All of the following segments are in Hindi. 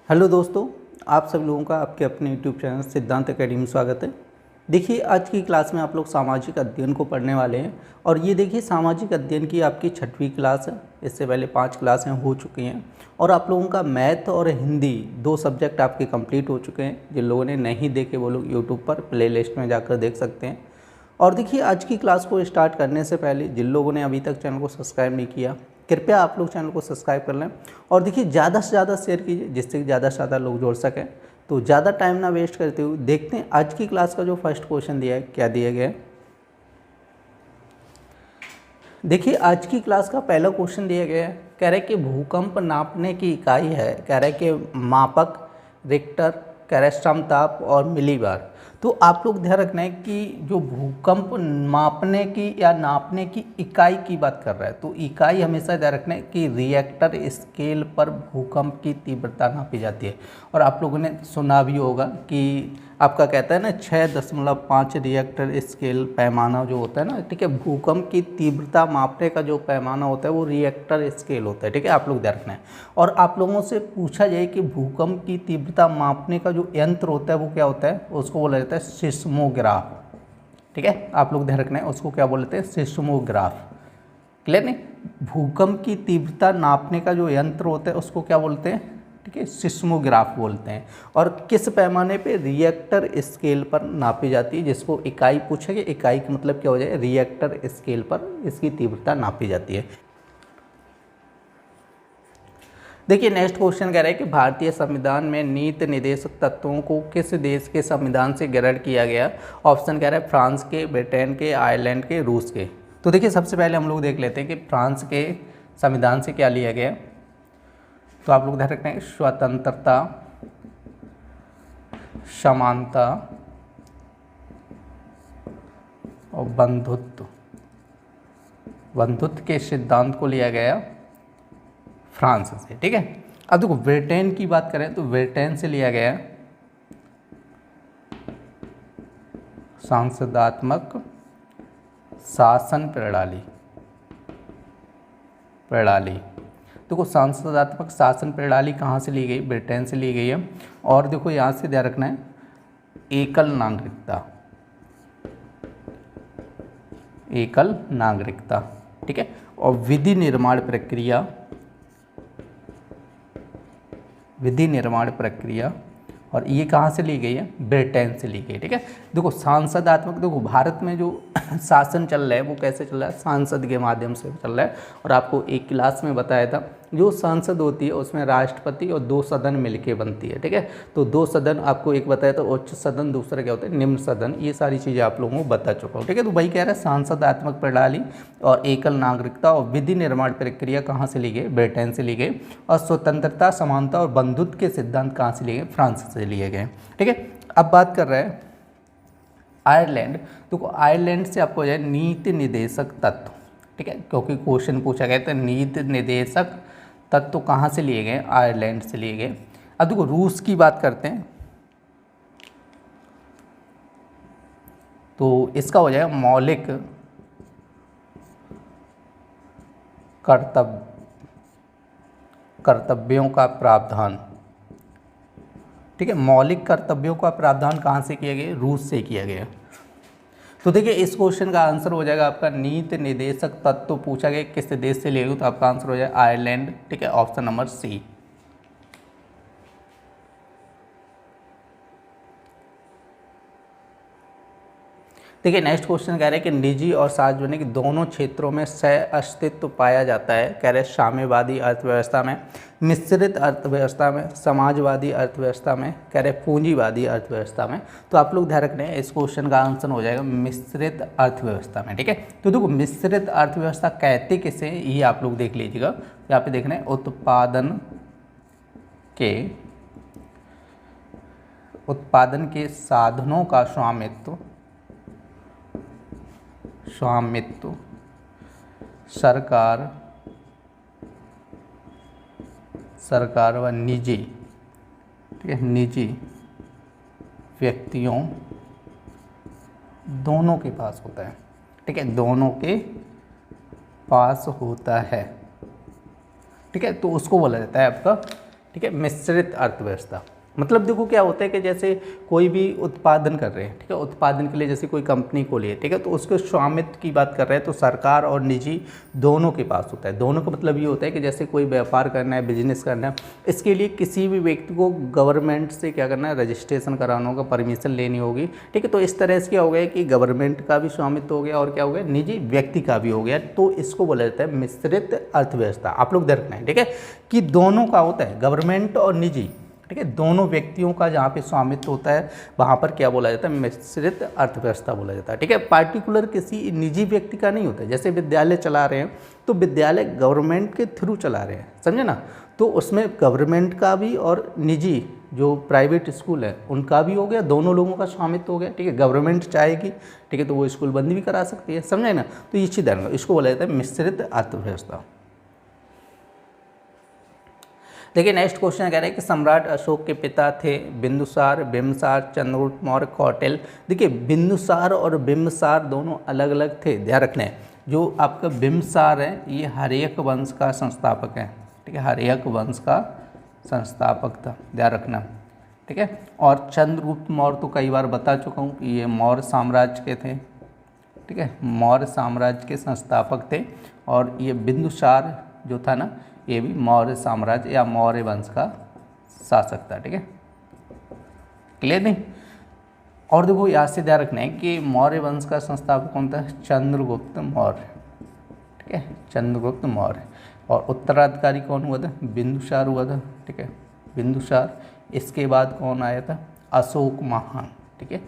हेलो दोस्तों, आप सब लोगों का आपके अपने यूट्यूब चैनल सिद्धांत एकेडमी में स्वागत है। देखिए, आज की क्लास में आप लोग सामाजिक अध्ययन को पढ़ने वाले हैं और ये देखिए सामाजिक अध्ययन की आपकी 6वीं क्लास है। इससे पहले 5 क्लासें हो चुकी हैं और आप लोगों का मैथ और हिंदी 2 सब्जेक्ट आपके कंप्लीट हो चुके हैं। जिन लोगों ने नहीं देखे वो लोग यूट्यूब पर प्लेलिस्ट में जाकर देख सकते हैं। और देखिए, आज की क्लास को स्टार्ट करने से पहले जिन लोगों ने अभी तक चैनल को सब्सक्राइब नहीं किया, कृपया आप लोग चैनल को सब्सक्राइब कर लें और देखिए ज़्यादा से ज़्यादा शेयर कीजिए जिससे ज़्यादा से ज़्यादा लोग जुड़ सकें। तो ज़्यादा टाइम ना वेस्ट करते हुए देखते हैं आज की क्लास का जो फर्स्ट क्वेश्चन दिया है क्या दिया गया है। देखिए, आज की क्लास का पहला क्वेश्चन दिया गया है, कह रहे कि भूकंप नापने की इकाई है, कह रहे कि मापक, रिक्टर, कह रहे समताप और मिलीबार। तो आप लोग ध्यान रखना है कि जो भूकंप मापने की या नापने की इकाई की बात कर रहा है तो इकाई हमेशा ध्यान रखना है कि रिएक्टर स्केल पर भूकंप की तीव्रता नापी जाती है। और आप लोगों ने सुना भी होगा कि आपका कहता है ना 6.5 रिएक्टर स्केल पैमाना जो होता है ना, ठीक है, भूकंप की तीव्रता मापने का जो पैमाना होता है वो रिएक्टर स्केल होता है, ठीक है, आप लोग ध्यान रखना है। और आप लोगों से पूछा जाए कि भूकंप की तीव्रता मापने का जो यंत्र होता है वो क्या होता है, उसको बोला जाता है सिस्मोग्राफ, ठीक है, आप लोग ध्यान रखना है, उसको क्या बोलते हैं, सिस्मोग्राफ। क्लियर नहीं? भूकंप की तीव्रता नापने का जो यंत्र होता है उसको क्या बोलते हैं, ठीक है, सिस्मोग्राफ बोलते हैं। और किस पैमाने पे, रिएक्टर स्केल पर नापी जाती है, जिसको इकाई पूछेगी, इकाई का मतलब क्या हो जाए, रिएक्टर स्केल पर इसकी तीव्रता नापी जाती है। देखिए, नेक्स्ट क्वेश्चन कह रहा है कि भारतीय संविधान में नीति निर्देशक तत्वों को किस देश के संविधान से ग्रहण किया गया। ऑप्शन कह रहा है फ्रांस के, ब्रिटेन के, आयरलैंड के, रूस के। तो देखिए, सबसे पहले हम लोग देख लेते हैं कि फ्रांस के संविधान से क्या लिया गया। तो आप लोग ध्यान रखना है, स्वतंत्रता, समानता और बंधुत्व के सिद्धांत को लिया गया फ्रांस से, ठीक है। अब देखो, ब्रिटेन की बात करें तो ब्रिटेन से लिया गया सांसदात्मक शासन प्रणाली। देखो, सांसदात्मक शासन प्रणाली कहाँ से ली गई, ब्रिटेन से ली गई है। और देखो, यहाँ से ध्यान रखना है, एकल नागरिकता, ठीक है। और विधि निर्माण प्रक्रिया, और ये कहाँ से ली गई है, ब्रिटेन से ली गई, ठीक है। देखो, सांसदात्मक, देखो भारत में जो शासन चल रहा है वो कैसे चल रहा है, सांसद के माध्यम से चल रहा है। और आपको एक क्लास में बताया था, जो संसद होती है उसमें राष्ट्रपति और 2 सदन मिलके बनती है, ठीक है। तो 2 सदन आपको एक बताया था, उच्च सदन, दूसरा क्या होता है, निम्न सदन। ये सारी चीज़ें आप लोगों को बता चुका हूँ, ठीक है। तो वही कह रहा है, सांसदात्मक प्रणाली और एकल नागरिकता और विधि निर्माण प्रक्रिया कहाँ से ली गई, ब्रिटेन से ली गई। और स्वतंत्रता, समानता और बंधुत्व के सिद्धांत कहाँ से लिए गए, फ्रांस से लिए गए, ठीक है। अब बात कर रहे हैं आयरलैंड। तो आयरलैंड से आपको हो जाए नीति निर्देशक तत्व, ठीक है, क्योंकि क्वेश्चन पूछा गया था नीति निर्देशक तत्व कहाँ से लिए गए, आयरलैंड से लिए गए। अब देखो, रूस की बात करते हैं तो इसका हो जाएगा मौलिक कर्तव्यों का प्रावधान, ठीक है। मौलिक कर्तव्यों का प्रावधान कहाँ से किया गया, रूस से किया गया। तो देखिए, इस क्वेश्चन का आंसर हो जाएगा आपका नीति निर्देशक तत्व पूछा गया किस देश से लिए गए, तो आपका आंसर हो जाएगा आयरलैंड, ठीक है, ऑप्शन नंबर सी। देखिए, नेक्स्ट क्वेश्चन कह रहे हैं कि निजी और सार्वजनिक दोनों क्षेत्रों में सह अस्तित्व पाया जाता है, कह रहे हैं साम्यवादी अर्थव्यवस्था में, मिश्रित अर्थव्यवस्था में, समाजवादी अर्थव्यवस्था में, कह रहे पूंजीवादी अर्थव्यवस्था में। तो आप लोग ध्यान रखना है, इस क्वेश्चन का आंसर हो जाएगा मिश्रित अर्थव्यवस्था में, ठीक है। तो देखो, मिश्रित अर्थव्यवस्था कहते किसे, ये आप लोग देख लीजिएगा। यहाँ पे देखना है, उत्पादन के साधनों का स्वामित्व सरकार व निजी, ठीक है, निजी व्यक्तियों दोनों के पास होता है, ठीक है, दोनों के पास होता है, ठीक है। तो उसको बोला जाता है आपका ठीक है, मिश्रित अर्थव्यवस्था मतलब देखो क्या होता है कि जैसे कोई भी उत्पादन कर रहे हैं, ठीक है, उत्पादन के लिए जैसे कोई कंपनी खोली है, ठीक है, तो उसके स्वामित्व की बात कर रहे हैं तो सरकार और निजी दोनों के पास होता है। दोनों का मतलब ये होता है कि जैसे कोई व्यापार करना है, बिजनेस करना है, इसके लिए किसी भी व्यक्ति को गवर्नमेंट से क्या करना है, रजिस्ट्रेशन कराना होगा, परमिशन लेनी होगी, ठीक है। तो इस तरह से क्या हो गया कि गवर्नमेंट का भी स्वामित्व हो गया और क्या हो गया, निजी व्यक्ति का भी हो गया। तो इसको बोला जाता है मिश्रित अर्थव्यवस्था। आप लोग देखना है, ठीक है, कि दोनों का होता है, गवर्नमेंट और निजी, ठीक है, दोनों व्यक्तियों का जहाँ पे स्वामित्व होता है वहाँ पर क्या बोला जाता है, मिश्रित अर्थव्यवस्था बोला जाता है, ठीक है। पार्टिकुलर किसी निजी व्यक्ति का नहीं होता है। जैसे विद्यालय चला रहे हैं तो विद्यालय गवर्नमेंट के थ्रू चला रहे हैं, समझे ना, तो उसमें गवर्नमेंट का भी और निजी जो प्राइवेट स्कूल है उनका भी हो गया, दोनों लोगों का स्वामित्व हो गया, ठीक है। गवर्नमेंट चाहेगी, ठीक है, तो वो स्कूल बंद भी करा सकती है, समझे ना। तो ये चीज़ ध्यान, इसको बोला जाता है मिश्रित अर्थव्यवस्था। देखिए नेक्स्ट क्वेश्चन कह रहे हैं कि सम्राट अशोक के पिता थे बिंदुसार, बिम्बसार, चंद्रगुप्त मौर्य, कौटिल्य। देखिए बिंदुसार और बिम्बसार दोनों अलग अलग थे, ध्यान रखना है। जो आपका बिम्बसार है ये हर्यक वंश का संस्थापक है, ठीक है, हर्यक वंश का संस्थापक था, ध्यान रखना, ठीक है। और चंद्रगुप्त मौर्य तो कई बार बता चुका हूँ कि ये मौर्य साम्राज्य के थे, ठीक है, मौर्य साम्राज्य के संस्थापक थे। और ये बिंदुसार जो था ना, ये भी मौर्य साम्राज्य या मौर्य वंश का शासक था, ठीक है, क्लियर नहीं। और देखो यहाँ से ध्यान रखना है कि मौर्य वंश का संस्थापक कौन था, चंद्रगुप्त मौर्य, ठीक है, चंद्रगुप्त मौर्य। और उत्तराधिकारी कौन हुआ था, बिंदुसार हुआ था, ठीक है, बिंदुसार। इसके बाद कौन आया था, अशोक महान, ठीक है,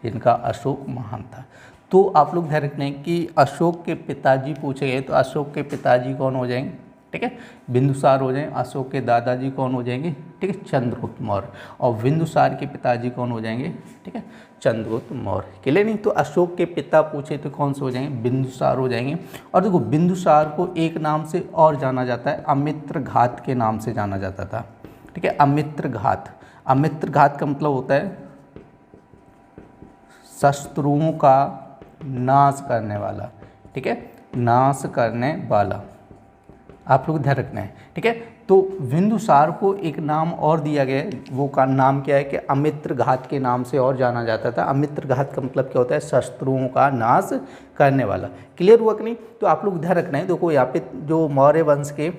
जिनका अशोक महान था। तो आप लोग ध्यान रखना है कि अशोक के पिताजी पूछे गए तो अशोक के पिताजी कौन हो जाएंगे, ठीक है, बिंदुसार हो जाएंगे। अशोक के दादाजी कौन हो जाएंगे, ठीक है, चंद्रगुप्त मौर्य। और बिंदुसार के पिताजी कौन हो जाएंगे, ठीक है, चंद्रगुप्त मौर्य, क्लियर नहीं। तो अशोक के पिता पूछे तो कौन से हो जाएंगे, बिंदुसार हो जाएंगे। और देखो बिंदुसार को एक नाम से और जाना जाता है, अमित्र घात के नाम से जाना जाता था, ठीक है, अमित्र घात। अमित्र घात का मतलब होता है शत्रुओं का नाश करने वाला, ठीक है, नाश करने वाला, आप लोग ध्यान रखना है, ठीक है। तो बिंदुसार को एक नाम और दिया गया है, वो का नाम क्या है कि अमित्र घात के नाम से और जाना जाता था। अमित्र घात का मतलब क्या होता है, शत्रुओं का नाश करने वाला, क्लियर हुआ कि नहीं। तो आप लोग ध्यान रखना है। देखो यहाँ पे जो मौर्य वंश के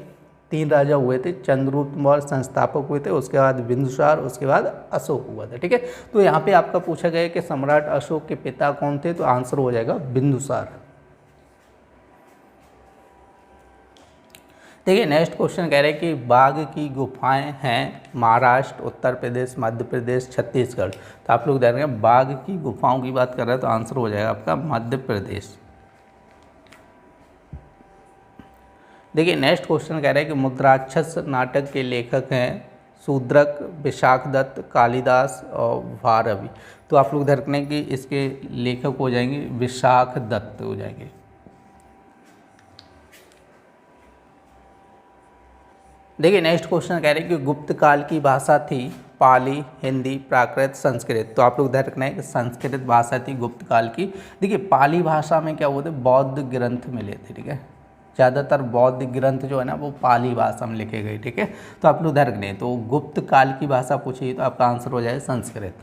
3 राजा हुए थे, चंद्रगुप्त मौर्य संस्थापक हुए थे, उसके बाद बिंदुसार, उसके बाद अशोक हुआ था, ठीक है। तो यहाँ पे आपका पूछा गया कि सम्राट अशोक के पिता कौन थे, तो आंसर हो जाएगा बिंदुसार। देखिए नेक्स्ट क्वेश्चन कह रहे हैं कि बाघ की गुफाएं हैं महाराष्ट्र, उत्तर प्रदेश, मध्य प्रदेश, छत्तीसगढ़। तो आप लोग ध्यान रखें, बाघ की गुफाओं की बात कर रहे हैं तो आंसर हो जाएगा आपका मध्य प्रदेश। देखिए नेक्स्ट क्वेश्चन कह रहे हैं कि मुद्राक्षस नाटक के लेखक हैं शूद्रक, विशाखदत्त, कालिदास और भारवी। तो आप लोग ध्यान रखें कि इसके लेखक हो जाएंगे विशाखदत्त हो जाएंगे। देखिए नेक्स्ट क्वेश्चन कह रहे हैं कि गुप्त काल की भाषा थी पाली, हिंदी, प्राकृत, संस्कृत। तो आप लोग ध्यान रखना है कि संस्कृत भाषा थी गुप्त काल की। देखिए पाली भाषा में क्या होते, बौद्ध ग्रंथ मिले थे, ठीक है, ज़्यादातर बौद्ध ग्रंथ जो है ना वो पाली भाषा में लिखे गए, ठीक है। तो आप लोग ध्यान रखना है, तो गुप्त काल की भाषा पूछिए तो आपका आंसर हो जाए संस्कृत।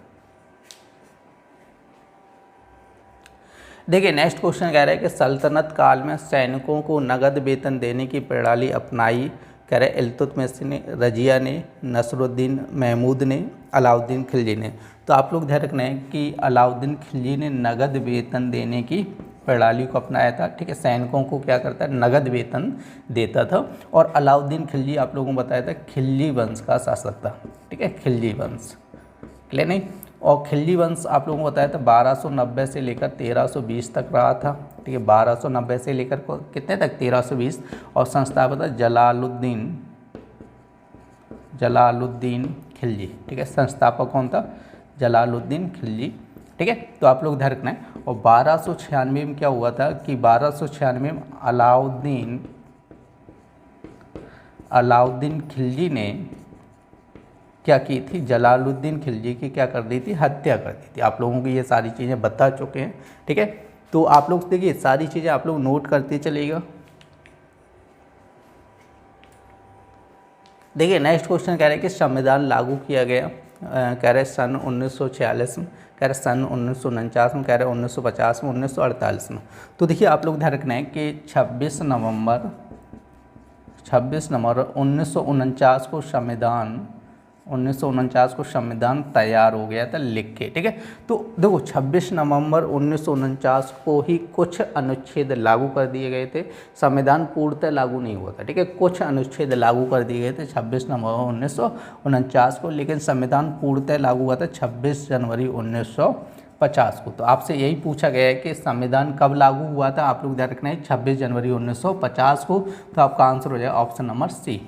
देखिए नेक्स्ट क्वेश्चन कह रहा है कि सल्तनत काल में सैनिकों को नगद वेतन देने की प्रणाली अपनाई, कह रहे इल्तुतमिश ने, रजिया ने, नसरुद्दीन महमूद ने, अलाउद्दीन खिलजी ने। तो आप लोग ध्यान रखना है कि अलाउद्दीन खिलजी ने नगद वेतन देने की प्रणाली को अपनाया था, ठीक है, सैनिकों को क्या करता है, नगद वेतन देता था। और अलाउद्दीन खिलजी आप लोगों को बताया था खिलजी वंश का शासक था, ठीक है, खिलजी वंश, क्लियर नहीं। और खिलजी वंश आप लोगों को बताया था 1290 से लेकर 1320 तक रहा था, ठीक है, 1290 से लेकर कितने तक, 1320। और संस्थापक था जलालुद्दीन खिलजी, ठीक है, संस्थापक कौन था, जलालुद्दीन खिलजी, ठीक है। तो आप लोग ध्यान रखना है। और 1296 में क्या हुआ था कि 1296 में अलाउद्दीन खिलजी ने क्या की थी, जलालुद्दीन खिलजी की क्या कर दी थी, हत्या कर दी थी। आप लोगों को ये सारी चीज़ें बता चुके हैं, ठीक है। तो आप लोग देखिए सारी चीज़ें आप लोग नोट करते चलिएगा। देखिए नेक्स्ट क्वेश्चन कह रहे हैं कि संविधान लागू किया गया, कह रहे सन 1946 में, कह रहे सन 1949 में, कह रहे 1950 में, 1948 में। तो देखिए आप लोग ध्यान रखना है कि 26 नवंबर 1949 को संविधान तैयार हो गया था लिख के, ठीक है। तो देखो 26 नवंबर 1949 को ही कुछ अनुच्छेद लागू कर दिए गए थे, संविधान पूर्णतः लागू नहीं हुआ था, ठीक है। कुछ अनुच्छेद लागू कर दिए गए थे 26 नवंबर 1949 को, लेकिन संविधान पूर्णतः लागू हुआ था 26 जनवरी 1950 को। तो आपसे यही पूछा गया है कि संविधान कब लागू हुआ था, आप लोग ध्यान रखना है 26 जनवरी 1950 को। तो आपका आंसर हो जाएगा ऑप्शन नंबर सी।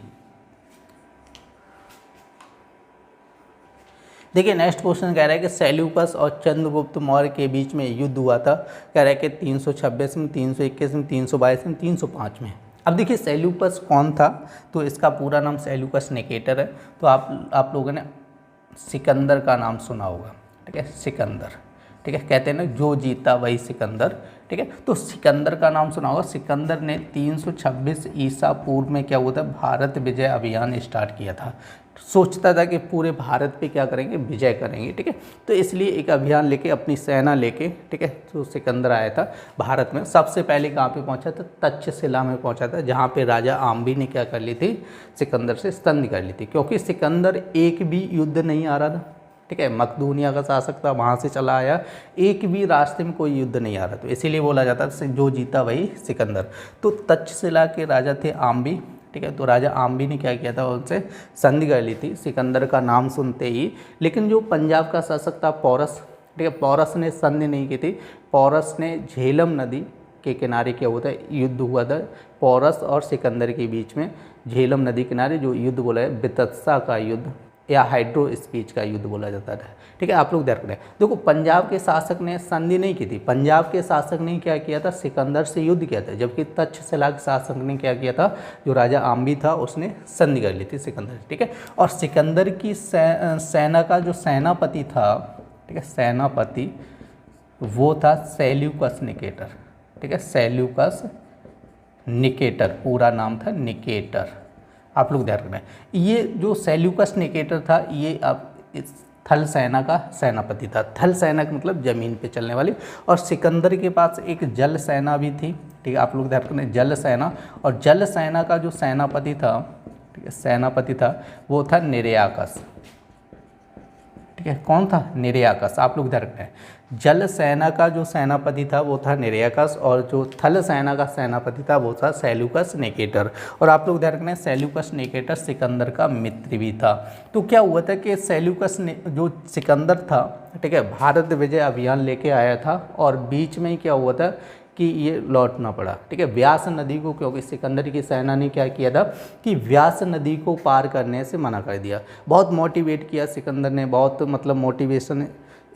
देखिए नेक्स्ट क्वेश्चन कह रहा है कि सेल्यूकस और चंद्रगुप्त मौर्य के बीच में युद्ध हुआ था, कह रहा है कि 326 में, 321 में, 322 में, 305 में। अब देखिए सेल्यूकस कौन था, तो इसका पूरा नाम सेल्यूकस निकेटर है। तो आप लोगों ने सिकंदर का नाम सुना होगा, ठीक है, सिकंदर, ठीक है, कहते हैं ना जो जीता वही सिकंदर, ठीक है। तो सिकंदर का नाम सुना होगा। सिकंदर ने 326 ईसा पूर्व में क्या हुआ था, भारत विजय अभियान स्टार्ट किया था। सोचता था कि पूरे भारत पे क्या करेंगे, विजय करेंगे, ठीक है। तो इसलिए एक अभियान लेके, अपनी सेना लेके, ठीक है, तो सिकंदर आया था भारत में। सबसे पहले कहाँ पे पहुंचा था, तक्षशिला में पहुंचा था, जहाँ पे राजा आम्बी ने क्या कर ली थी, सिकंदर से संधि कर ली थी। क्योंकि सिकंदर एक भी युद्ध नहीं आ रहा था, ठीक है, मकदूनिया का शासक था, वहाँ से चला आया, एक भी रास्ते में कोई युद्ध नहीं आ रहा, तो इसीलिए बोला जाता था जो जीता वही सिकंदर। तो तक्षशिला के राजा थे आम्बी, ठीक है। तो राजा आम्बी ने क्या किया था, उनसे संधि कर ली थी सिकंदर का नाम सुनते ही। लेकिन जो पंजाब का शासक था पोरस, ठीक है, पोरस ने संधि नहीं की थी। पोरस ने झेलम नदी के किनारे क्या हुआ था, युद्ध हुआ था पोरस और सिकंदर के बीच में। झेलम नदी किनारे जो युद्ध बोला है, बितत्सा का युद्ध या हाइड्रो स्पीच का युद्ध बोला जाता है, ठीक है। आप लोग ध्यान रखें, देखो पंजाब के शासक ने संधि नहीं की थी, पंजाब के शासक ने क्या किया था, सिकंदर से युद्ध किया था। जबकि तक्षशिला के शासक ने क्या किया था, जो राजा आम्बी था उसने संधि कर ली थी सिकंदर, ठीक है। और सिकंदर की सेना का जो सेनापति था, ठीक है, सेनापति वो था सेल्यूकस निकेटर, ठीक है, सेल्यूकस निकेटर पूरा नाम था निकेटर। आप लोग ध्यान रखना है, ये जो सेल्यूकस निकेटर था ये अब थल सेना का सेनापति था। थल सेना का मतलब जमीन पे चलने वाली। और सिकंदर के पास एक जल सेना भी थी, ठीक है, आप लोग ध्यान रखना, जल सेना। और जल सेना का जो सेनापति था, ठीक है, सेनापति था वो था निरयाकस, ठीक है। कौन था, निरयाकस। आप लोग ध्यान रखना है, जल सेना का जो सेनापति था वो था निरयाकस, और जो थल सेना का सेनापति था वो था सेल्यूकस निकेटर। और आप लोग ध्यान रखना है, सेल्यूकस निकेटर सिकंदर का मित्र भी था। तो क्या हुआ था कि सेल्यूकस जो सिकंदर था, ठीक है, भारत विजय अभियान लेके आया था, और बीच में ही क्या हुआ था कि ये लौटना पड़ा, ठीक है, व्यास नदी को। क्योंकि सिकंदर की सेना ने क्या किया था कि व्यास नदी को पार करने से मना कर दिया। बहुत मोटिवेट किया सिकंदर ने, बहुत मतलब मोटिवेशन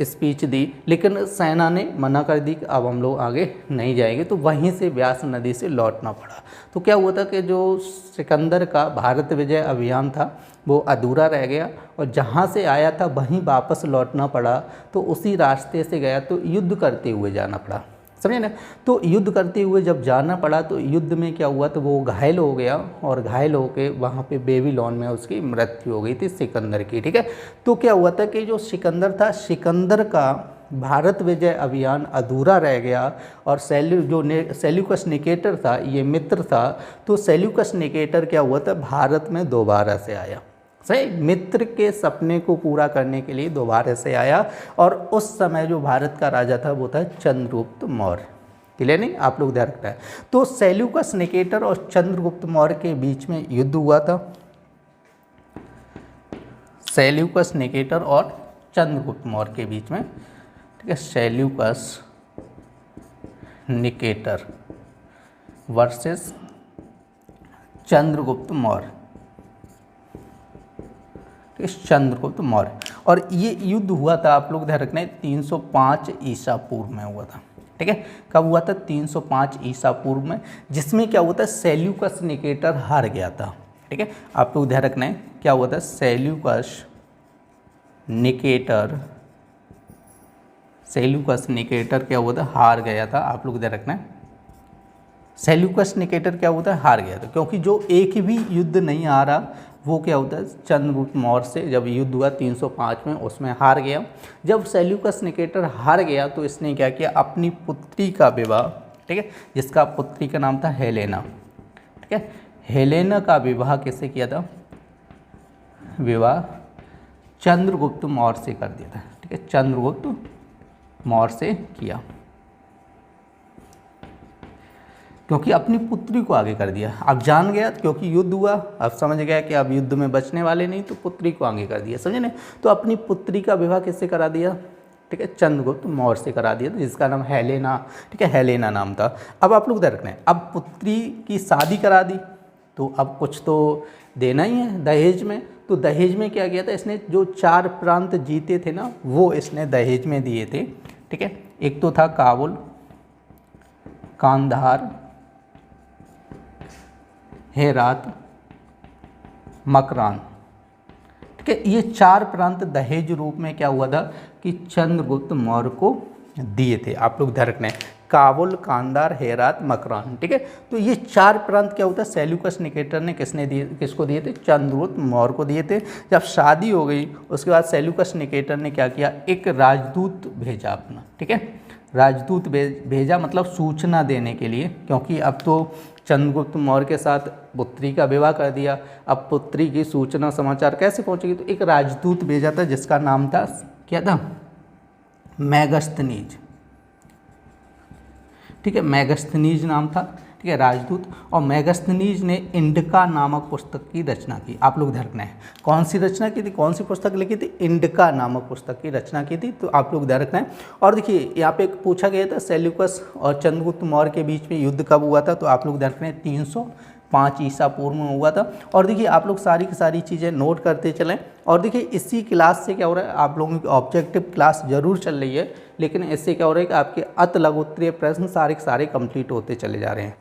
स्पीच दी, लेकिन सेना ने मना कर दी कि अब हम लोग आगे नहीं जाएंगे। तो वहीं से व्यास नदी से लौटना पड़ा। तो क्या हुआ था कि जो सिकंदर का भारत विजय अभियान था वो अधूरा रह गया, और जहाँ से आया था वहीं वापस लौटना पड़ा। तो उसी रास्ते से गया तो युद्ध करते हुए जाना पड़ा, समझे ना। तो युद्ध करते हुए जब जाना पड़ा तो युद्ध में क्या हुआ, तो वो घायल हो गया, और घायल होके वहाँ पे बेबीलोन में उसकी मृत्यु हो गई थी सिकंदर की, ठीक है। तो क्या हुआ था कि जो सिकंदर था, सिकंदर का भारत विजय अभियान अधूरा रह गया, और सेल्यूकस निकेटर था, ये मित्र था। तो सेल्यूकस निकेटर क्या हुआ था, भारत में दोबारा से आया, सही, मित्र के सपने को पूरा करने के लिए दोबारा से आया। और उस समय जो भारत का राजा था वो था चंद्रगुप्त मौर्य। क्लियर नहीं, आप लोग ध्यान रखना है। तो सेल्यूकस निकेटर और चंद्रगुप्त मौर्य के बीच में युद्ध हुआ था। सेल्यूकस निकेटर और चंद्रगुप्त मौर्य के बीच में, ठीक है, Seleucus Nicator versus Chandragupta Maurya, Chandragupta Maurya. और ये युद्ध हुआ था, आप लोग ध्यान रखना है, 305 ईसा पूर्व में हुआ था, ठीक है। कब हुआ था, 305 ईसा पूर्व में, जिसमें क्या हुआ था, सेल्यूकस निकेटर हार गया था, ठीक है। आप लोग ध्यान रखना है, क्या हुआ था, सेल्यूकस निकेटर क्या हुआ था, हार गया था। आप लोग ध्यान रखना है, सेल्यूकस निकेटर क्या हुआ था, हार गया था। क्योंकि जो एक भी युद्ध नहीं आ रहा वो क्या होता है, चंद्रगुप्त मौर्य से जब युद्ध हुआ 305 में, उसमें हार गया। जब सेल्यूकस निकेटर हार गया तो इसने क्या किया, अपनी पुत्री का विवाह, ठीक है, जिसका पुत्री का नाम था हेलेना, ठीक है, हेलेना का विवाह किससे किया था, विवाह चंद्रगुप्त मौर्य से कर दिया था, ठीक है, चंद्रगुप्त मौर्य से किया, क्योंकि अपनी पुत्री को आगे कर दिया। अब जान गया, क्योंकि युद्ध हुआ, अब समझ गया कि अब युद्ध में बचने वाले नहीं, तो पुत्री को आगे कर दिया, समझे ना। तो अपनी पुत्री का विवाह किससे करा दिया, ठीक है, चंद्रगुप्त मौर्य से करा दिया, जिसका नाम हेलेना, ठीक है, हेलेना नाम था। अब आप लोग ध्यान रखना, अब पुत्री की शादी करा दी तो अब कुछ तो देना ही है दहेज में। तो दहेज में क्या किया था इसने, जो 4 प्रांत जीते थे ना, वो इसने दहेज में दिए थे, ठीक है। एक तो था काबुल, कांधार, हेरात, मकरान, ठीक है, ये 4 प्रांत दहेज रूप में क्या हुआ था कि चंद्रगुप्त मौर्य को दिए थे। आप लोग ध्यान रखना है, काबुल, कांधार, हेरात, मकरान, ठीक है। तो ये 4 प्रांत क्या होता है, सेल्यूकस निकेटर ने किसको दिए थे, चंद्रगुप्त मौर्य को दिए थे। जब शादी हो गई उसके बाद सेल्यूकस निकेटर ने क्या किया, एक राजदूत भेजा अपना, ठीक है, राजदूत भेजा, मतलब सूचना देने के लिए, क्योंकि अब तो चंद्रगुप्त मौर्य के साथ पुत्री का विवाह कर दिया, अब पुत्री की सूचना समाचार कैसे पहुंचेगी, तो एक राजदूत भेजा था जिसका नाम था, क्या था, मेगस्थनीज, ठीक है, मेगस्थनीज नाम था, ठीक है, राजदूत। और मेगस्थनीज ने इंडिका नामक पुस्तक की रचना की। आप लोग ध्यान रखना है, कौन सी रचना की थी, कौन सी पुस्तक लिखी थी, इंडिका नामक पुस्तक की रचना की थी। तो आप लोग ध्यान रखना है। और देखिए यहाँ पे पूछा गया था सेल्यूकस और चंद्रगुप्त मौर्य के बीच में युद्ध कब हुआ था, तो आप लोग ध्यान रखना है 305 ईसा पूर्व में हुआ था। और देखिए आप लोग सारी की सारी चीज़ें नोट करते चलें। और देखिए इसी क्लास से क्या हो रहा है, आप लोगों की ऑब्जेक्टिव क्लास जरूर चल रही है, लेकिन इससे क्या हो रहा है कि आपके अत लघु उत्तरीय प्रश्न सारे के सारे कंप्लीट होते चले जा रहे हैं।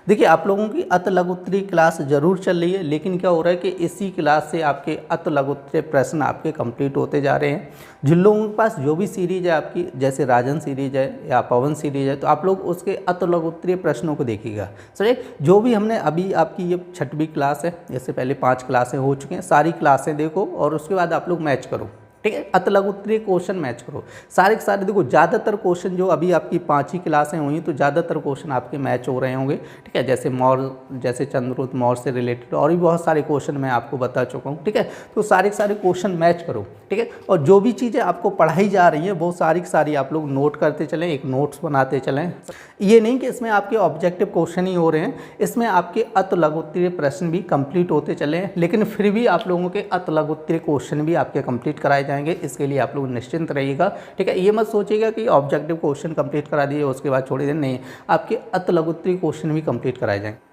देखिए आप लोगों की अत लघु उत्तरीय क्लास जरूर चल रही है, लेकिन क्या हो रहा है कि इसी क्लास से आपके अत लघु उत्तरीय प्रश्न आपके कंप्लीट होते जा रहे हैं। जिन लोगों के पास जो भी सीरीज है आपकी, जैसे राजन सीरीज है या पवन सीरीज है, तो आप लोग उसके अत लघु उत्तरीय प्रश्नों को देखिएगा। सही, जो भी हमने अभी आपकी ये 6वीं क्लास है, इससे पहले 5 क्लासें हो चुकी हैं, सारी क्लासें देखो और उसके बाद आप लोग मैच करो, ठीक है, अत लघु उत्तरीय क्वेश्चन मैच करो सारे के सारे। देखो ज़्यादातर क्वेश्चन जो अभी आपकी 5 ही क्लासें हुई तो ज़्यादातर क्वेश्चन आपके मैच हो रहे होंगे, ठीक है, जैसे मौर्य, जैसे चंद्रगुप्त मौर्य से रिलेटेड और भी बहुत सारे क्वेश्चन मैं आपको बता चुका हूँ, ठीक है। तो सारे के सारे क्वेश्चन मैच करो, ठीक है। और जो भी चीज़ें आपको पढ़ाई जा रही है वो सारी की सारी आप लोग नोट करते चलें, एक नोट्स बनाते चलें। ये नहीं कि इसमें आपके ऑब्जेक्टिव क्वेश्चन ही हो रहे हैं, इसमें आपके अत लघु उत्तरीय प्रश्न भी कंप्लीट होते चले, लेकिन फिर भी आप लोगों के अत लघु उत्तरीय क्वेश्चन भी आपके कंप्लीट कराए जाएंगे। इसके लिए आप लोग निश्चिंत रहिएगा, ठीक है। ये मत सोचिएगा कि ऑब्जेक्टिव क्वेश्चन कंप्लीट करा दिए उसके बाद छोड़ दें, नहीं, आपके अत लघु उत्तरीय क्वेश्चन भी कंप्लीट कराए जाएंगे।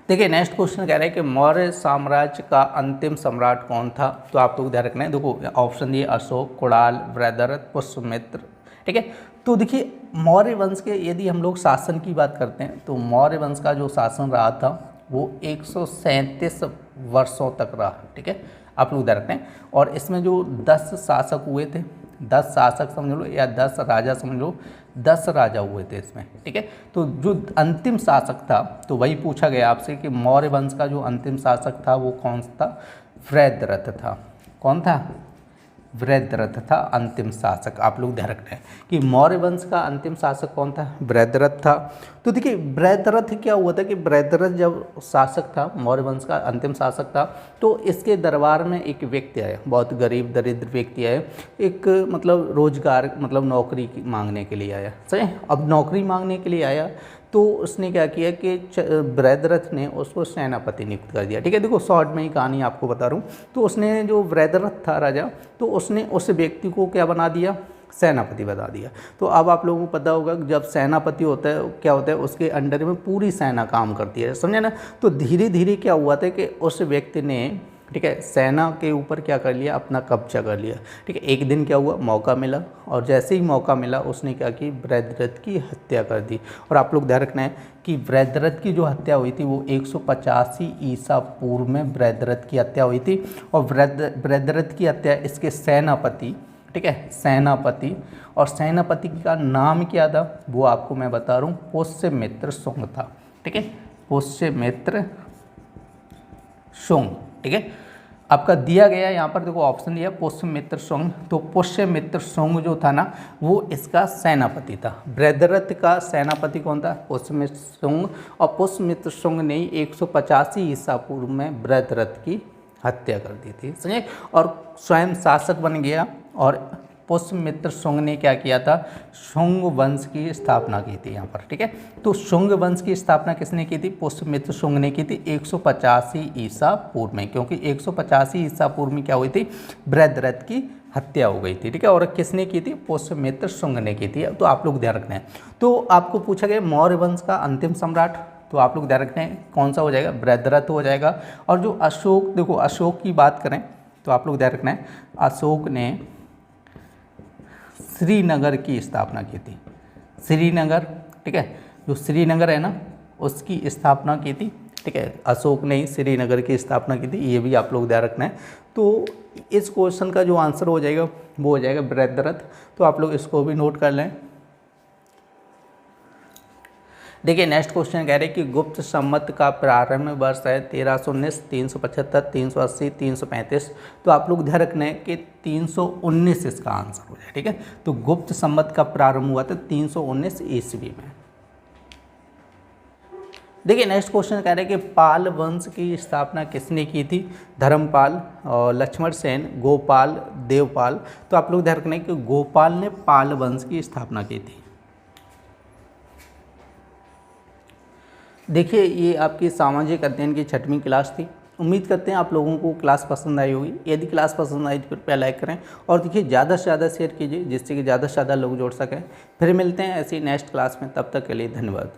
देखिए नेक्स्ट क्वेश्चन कह रहे हैं कि मौर्य साम्राज्य का अंतिम सम्राट कौन था। तो आप लोग ध्यान रखना है, देखो ऑप्शन दिए अशोक, कुणाल, वृहद्रथ, पुष्यमित्र, ठीक है। तो देखिए मौर्य वंश के यदि हम लोग शासन की बात करते हैं तो मौर्य वंश का जो शासन रहा था वो 137 वर्षों तक रहा, ठीक है, आप लोग ध्यान रखें। और इसमें जो 10 शासक हुए थे, 10 शासक समझ लो या 10 राजा समझ लो, 10 राजा हुए थे इसमें, ठीक है। तो जो अंतिम शासक था, तो वही पूछा गया आपसे कि मौर्य वंश का जो अंतिम शासक था वो कौन सा था, वृहद्रथ था। कौन था, वृहद्रथ था अंतिम शासक। आप लोग ध्यान रखना है कि मौर्य वंश का अंतिम शासक कौन था, वृहद्रथ था। तो देखिए वृहद्रथ क्या हुआ था कि वृहद्रथ जब शासक था, मौर्य वंश का अंतिम शासक था, तो इसके दरबार में एक व्यक्ति आया, बहुत गरीब दरिद्र व्यक्ति आया, एक मतलब रोजगार मतलब नौकरी मांगने के लिए आया। सही, अब नौकरी मांगने के लिए आया तो उसने क्या किया कि वृहद्रथ ने उसको सेनापति नियुक्त कर दिया, ठीक है। देखो शॉर्ट में ही कहानी आपको बता रहा हूँ। तो उसने जो वृहद्रथ था राजा, तो उसने उस व्यक्ति को क्या बना दिया, सेनापति बता दिया। तो अब आप लोगों को पता होगा जब सेनापति होता है क्या होता है, उसके अंडर में पूरी सेना काम करती है, समझे ना। तो धीरे धीरे क्या हुआ था कि उस व्यक्ति ने, ठीक है, सेना के ऊपर क्या कर लिया, अपना कब्जा कर लिया, ठीक है। एक दिन क्या हुआ, मौका मिला, और जैसे ही मौका मिला उसने क्या की, वृहद्रथ की हत्या कर दी। और आप लोग ध्यान रखना है कि वृहद्रथ की जो हत्या हुई थी वो 185 ईसा पूर्व में वृहद्रथ की हत्या हुई थी। और वृहद्रथ की हत्या इसके सेनापति, ठीक है, सेनापति, और सेनापति का नाम क्या था वो आपको मैं बता रहा हूँ, पुष्यमित्र शुंग था, ठीक है, पुष्यमित्र शुंग। ठीक है, आपका दिया गया यहाँ पर देखो ऑप्शन दिया पुष्यमित्र शुंग। तो पुष्यमित्र शुंग जो था ना वो इसका सेनापति था। बृहद्रथ का सेनापति कौन था? पुष्यमित्र शुंग। और पुष्यमित्र शुंग ने 185 ईसा पूर्व में बृहद्रथ की हत्या कर दी थी, समझे। और स्वयं शासक बन गया। और पुष्यमित्र शुंग ने क्या किया था? शुंग वंश की स्थापना की थी यहाँ पर। ठीक है, तो शुंग वंश की स्थापना किसने की थी? पुष्यमित्र शुंग ने की थी 185 ईसा पूर्व में, क्योंकि 185 ईसा पूर्व में क्या हुई थी? बृहद्रथ की हत्या हो गई थी। ठीक है, और किसने की थी? पुष्यमित्र शुंग ने की थी। तो आप लोग ध्यान रखना है। तो आपको पूछा गया मौर्य वंश का अंतिम सम्राट, तो आप लोग ध्यान रखना है कौन सा हो जाएगा? बृहद्रथ हो जाएगा। और जो अशोक, देखो अशोक की बात करें तो आप लोग ध्यान रखना है अशोक ने श्रीनगर की स्थापना की थी। श्रीनगर, ठीक है, जो श्रीनगर है ना उसकी स्थापना की थी। ठीक है, अशोक ने ही श्रीनगर की स्थापना की थी, ये भी आप लोग ध्यान रखना है। तो इस क्वेश्चन का जो आंसर हो जाएगा वो हो जाएगा बृहद्रथ। तो आप लोग इसको भी नोट कर लें। देखिए नेक्स्ट क्वेश्चन कह रहे हैं कि गुप्त संवत का प्रारंभ वर्ष है 1319, 375, 380, 335। तो आप लोग ध्यान रखना है कि 319 इसका आंसर हो जाए। ठीक है, तो गुप्त संवत का प्रारंभ हुआ था 319 ईस्वी में। देखिए नेक्स्ट क्वेश्चन कह रहे हैं कि पाल वंश की स्थापना किसने की थी? धर्मपाल, और लक्ष्मण सेन, गोपाल, देवपाल। तो आप लोग ध्यान रखना है कि गोपाल ने पाल वंश की स्थापना की थी। देखिए ये आपकी सामाजिक अध्ययन की 6वीं क्लास थी। उम्मीद करते हैं आप लोगों को क्लास पसंद आई होगी। यदि क्लास पसंद आई तो कृपया लाइक करें और देखिए ज़्यादा से ज़्यादा शेयर कीजिए जिससे कि ज़्यादा से ज़्यादा लोग जुड़ सकें। फिर मिलते हैं ऐसी नेक्स्ट क्लास में, तब तक के लिए धन्यवाद।